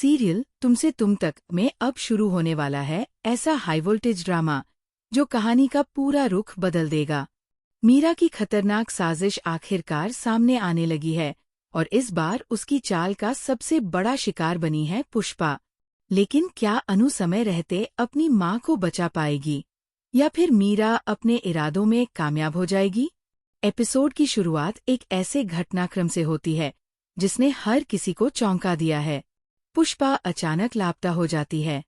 Serial तुमसे तुम तक में अब शुरू होने वाला है ऐसा हाई वोल्टेज ड्रामा जो कहानी का पूरा रुख बदल देगा। मीरा की खतरनाक साजिश आखिरकार सामने आने लगी है और इस बार उसकी चाल का सबसे बड़ा शिकार बनी है पुष्पा। लेकिन क्या अनु समय रहते अपनी मां को बचा पाएगी या फिर मीरा अपने इरादों में कामयाब हो जाएगी? एपिसोड की शुरुआत एक ऐसे घटनाक्रम से होती है जिसने हर किसी को चौंका दिया है। पुष्पा अचानक लापता हो जाती है।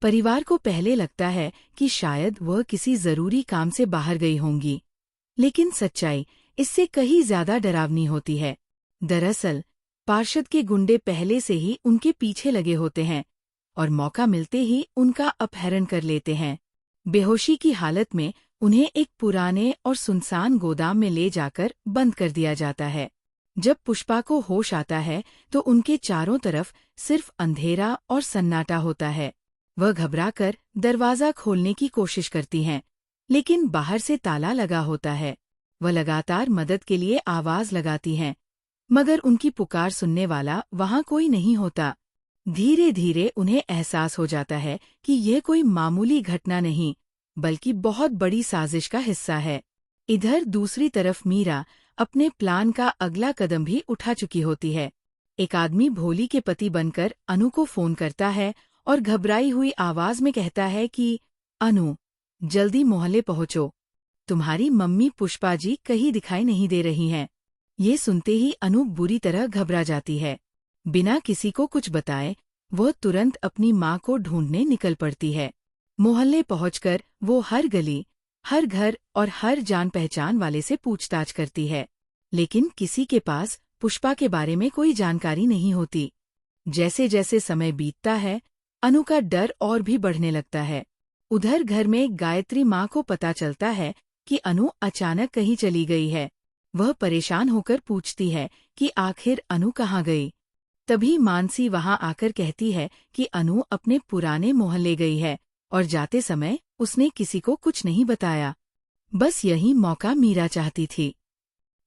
परिवार को पहले लगता है कि शायद वह किसी जरूरी काम से बाहर गई होंगी, लेकिन सच्चाई इससे कहीं ज्यादा डरावनी होती है। दरअसल पार्षद के गुंडे पहले से ही उनके पीछे लगे होते हैं और मौका मिलते ही उनका अपहरण कर लेते हैं। बेहोशी की हालत में उन्हें एक पुराने और सुनसान गोदाम में ले जाकर बंद कर दिया जाता है। जब पुष्पा को होश आता है तो उनके चारों तरफ सिर्फ अंधेरा और सन्नाटा होता है। वह घबराकर दरवाजा खोलने की कोशिश करती हैं, लेकिन बाहर से ताला लगा होता है। वह लगातार मदद के लिए आवाज लगाती हैं, मगर उनकी पुकार सुनने वाला वहां कोई नहीं होता। धीरे धीरे उन्हें एहसास हो जाता है कि यह कोई मामूली घटना नहीं, बल्कि बहुत बड़ी साजिश का हिस्सा है। इधर दूसरी तरफ मीरा अपने प्लान का अगला कदम भी उठा चुकी होती है। एक आदमी भोली के पति बनकर अनु को फोन करता है और घबराई हुई आवाज में कहता है कि अनु, जल्दी मोहल्ले पहुंचो, तुम्हारी मम्मी पुष्पा जी कहीं दिखाई नहीं दे रही हैं। ये सुनते ही अनु बुरी तरह घबरा जाती है। बिना किसी को कुछ बताए वह तुरंत अपनी मां को ढूंढने निकल पड़ती है। मोहल्ले पहुंचकर वो हर गली, हर घर और हर जान पहचान वाले से पूछताछ करती है, लेकिन किसी के पास पुष्पा के बारे में कोई जानकारी नहीं होती। जैसे जैसे समय बीतता है अनु का डर और भी बढ़ने लगता है। उधर घर में गायत्री माँ को पता चलता है कि अनु अचानक कहीं चली गई है। वह परेशान होकर पूछती है कि आखिर अनु कहाँ गई। तभी मानसी वहां आकर कहती है कि अनु अपने पुराने मोहल्ले गई है और जाते समय उसने किसी को कुछ नहीं बताया। बस यही मौका मीरा चाहती थी।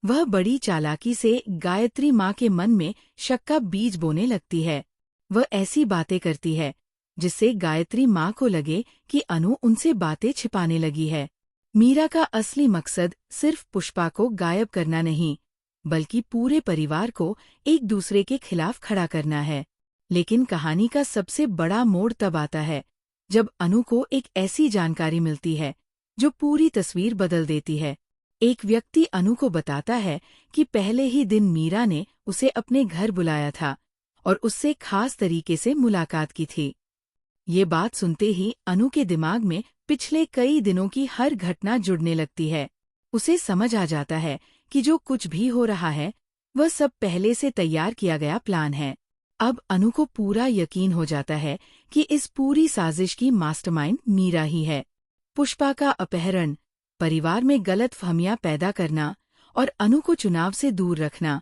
वह बड़ी चालाकी से गायत्री माँ के मन में शक का बीज बोने लगती है। वह ऐसी बातें करती है जिससे गायत्री माँ को लगे कि अनु उनसे बातें छिपाने लगी है। मीरा का असली मकसद सिर्फ पुष्पा को गायब करना नहीं, बल्कि पूरे परिवार को एक दूसरे के खिलाफ खड़ा करना है। लेकिन कहानी का सबसे बड़ा मोड़ तब आता है जब अनु को एक ऐसी जानकारी मिलती है जो पूरी तस्वीर बदल देती है। एक व्यक्ति अनु को बताता है कि पहले ही दिन मीरा ने उसे अपने घर बुलाया था और उससे खास तरीके से मुलाकात की थी। ये बात सुनते ही अनु के दिमाग में पिछले कई दिनों की हर घटना जुड़ने लगती है। उसे समझ आ जाता है कि जो कुछ भी हो रहा है वह सब पहले से तैयार किया गया प्लान है। अब अनु को पूरा यकीन हो जाता है कि इस पूरी साजिश की मास्टरमाइंड मीरा ही है। पुष्पा का अपहरण, परिवार में गलतफहमियां पैदा करना और अनु को चुनाव से दूर रखना,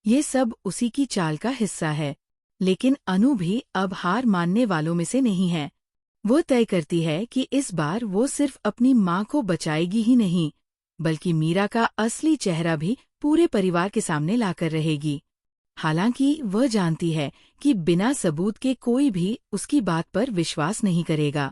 ये सब उसी की चाल का हिस्सा है। लेकिन अनु भी अब हार मानने वालों में से नहीं है। वो तय करती है कि इस बार वो सिर्फ अपनी मां को बचाएगी ही नहीं, बल्कि मीरा का असली चेहरा भी पूरे परिवार के सामने लाकर रहेगी। हालांकि वह जानती है कि बिना सबूत के कोई भी उसकी बात पर विश्वास नहीं करेगा,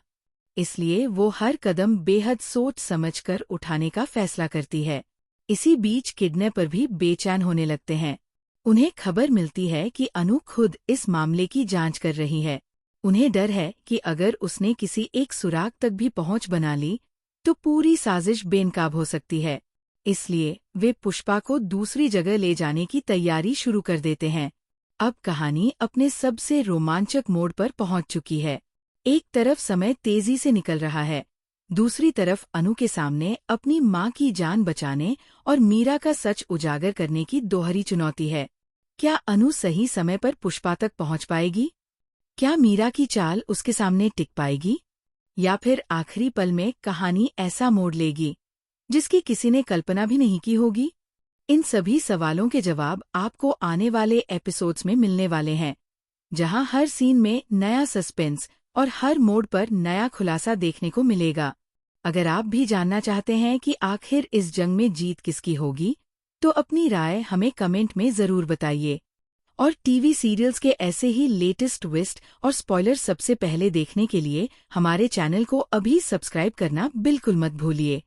इसलिए वो हर कदम बेहद सोच समझकर उठाने का फैसला करती है। इसी बीच किडनैपर भी बेचैन होने लगते हैं। उन्हें खबर मिलती है कि अनु खुद इस मामले की जांच कर रही है। उन्हें डर है कि अगर उसने किसी एक सुराग तक भी पहुंच बना ली तो पूरी साजिश बेनकाब हो सकती है। इसलिए वे पुष्पा को दूसरी जगह ले जाने की तैयारी शुरू कर देते हैं। अब कहानी अपने सबसे रोमांचक मोड़ पर पहुंच चुकी है। एक तरफ समय तेजी से निकल रहा है, दूसरी तरफ अनु के सामने अपनी मां की जान बचाने और मीरा का सच उजागर करने की दोहरी चुनौती है। क्या अनु सही समय पर पुष्पा तक पहुंच पाएगी? क्या मीरा की चाल उसके सामने टिक पाएगी? या फिर आखिरी पल में कहानी ऐसा मोड़ लेगी जिसकी किसी ने कल्पना भी नहीं की होगी? इन सभी सवालों के जवाब आपको आने वाले एपिसोड्स में मिलने वाले हैं, जहां हर सीन में नया सस्पेंस और हर मोड़ पर नया खुलासा देखने को मिलेगा। अगर आप भी जानना चाहते हैं कि आखिर इस जंग में जीत किसकी होगी, तो अपनी राय हमें कमेंट में जरूर बताइए। और टीवी सीरियल्स के ऐसे ही लेटेस्ट ट्विस्ट और स्पॉयलर सबसे पहले देखने के लिए हमारे चैनल को अभी सब्सक्राइब करना बिल्कुल मत भूलिए।